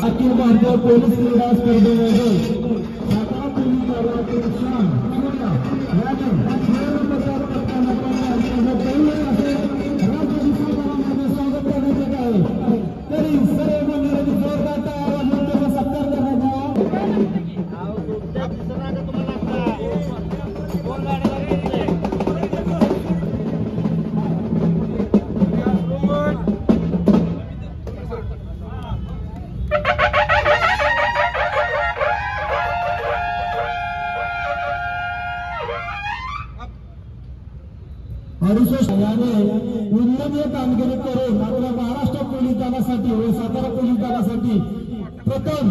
Akhil Bharatiya police क्रीडा स्पर्धेमध्ये Satara police दलाचे शान याने प्रचार करताना राज्याभिषेकामध्ये स्वागत करण्यात येत आहे। तरी सर्व मंडळी जोरदार टाळ्या वाजवून सत्कार करण्यात उल्लेखनीय कामगिरी करून आपल्या महाराष्ट्र पोलीस दलासाठी व सातारा पोलीस दलासाठी प्रथम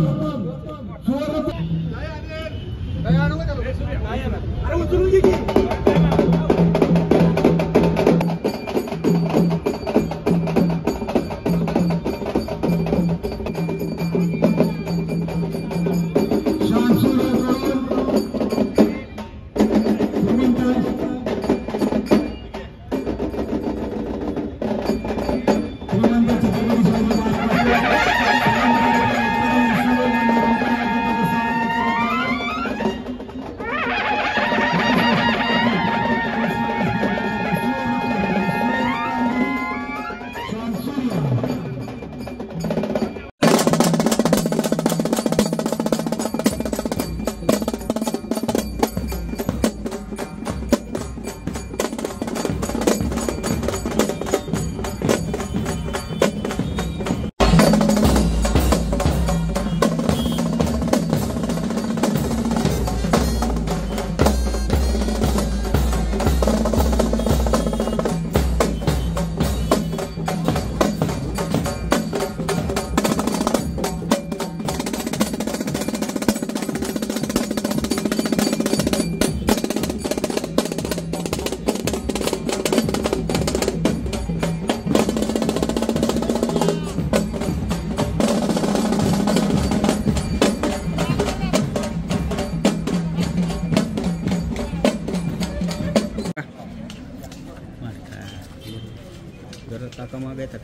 जरा टाका मागे येतात।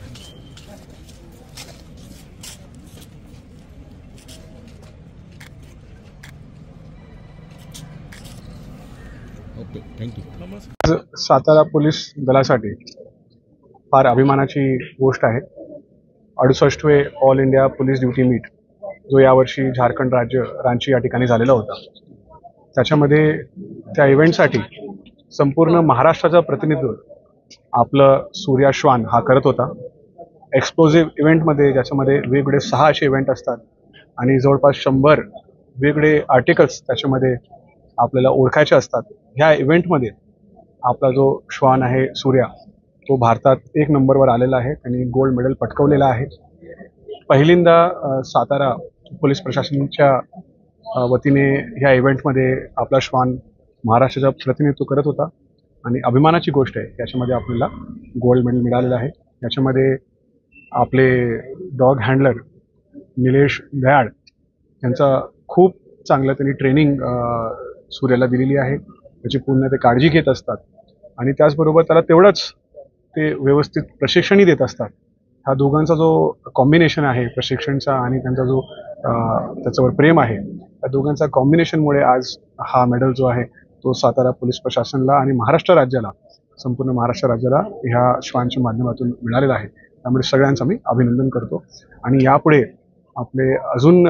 Okay, thank you. सातारा पोलीस दलासाठी फार अभिमानाची गोष्ट आहे। 68वे all India police duty meet जो यावर्षी झारखंड राज्य रांची या ठिकाणी झालेला होता, त्याच्यामध्ये त्या इव्हेंटसाठी संपूर्ण महाराष्ट्राचं प्रतिनिधित्व आपलं सूर्या श्वान हा करत होता। एक्सप्लोजिव्ह इव्हेंटमध्ये ज्याच्यामध्ये वेगवेगळे 6 असे इव्हेंट असतात आणि जवळपास 100 वेगवेगळे आर्टिकल्स त्याच्यामध्ये आपल्याला ओळखायचे असतात। ह्या इव्हेंटमध्ये आपला जो श्वान आहे सूर्या, तो भारतात 1 नंबरवर आलेला आहे। त्यांनी गोल्ड मेडल पटकवलेला आहे। पहिल्यांदा सातारा पोलीस प्रशासनाच्या वतीने ह्या इव्हेंटमध्ये आपला श्वान महाराष्ट्राचं प्रतिनिधित्व करत होता आणि अभिमानाची गोष्ट आहे। याच्यामध्ये आपल्याला गोल्ड मेडल मिळालेलं आहे। याच्यामध्ये आपले डॉग हँडलर निलेश गयाड यांचा खूप चांगलं त्यांनी ट्रेनिंग सूर्याला दिलेली आहे। त्याची पूर्ण ते काळजी घेत असतात आणि त्याचबरोबर त्याला तेवढंच ते व्यवस्थित प्रशिक्षणही देत असतात। हा दोघांचा जो कॉम्बिनेशन आहे प्रशिक्षणचा आणि त्यांचा जो त्याच्यावर प्रेम आहे, त्या दोघांचा कॉम्बिनेशनमुळे आज हा मेडल जो आहे तो सातारा पोलीस प्रशासनाला आणि महाराष्ट्र राज्याला, संपूर्ण महाराष्ट्र राज्याला ह्या श्वानच्या माध्यमातून मिळालेला आहे। त्यामुळे सगळ्यांचं मी अभिनंदन करतो आणि यापुढे आपले अजून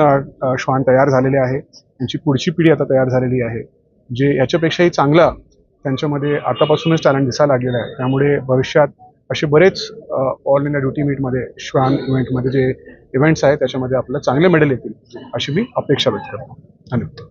श्वान तयार झालेले आहे। त्यांची पुढची पिढी आता तयार झालेली आहे, जे याच्यापेक्षाही चांगला त्यांच्यामध्ये आतापासूनच टॅलेंट दिसायला लागलेलं आहे। त्यामुळे भविष्यात असे बरेच ऑल इंडिया ड्युटी मीटमध्ये श्वान इव्हेंटमध्ये जे इव्हेंट्स आहेत त्याच्यामध्ये आपल्याला चांगले मेडल येतील अशी मी अपेक्षा व्यक्त करतो. धन्यवाद.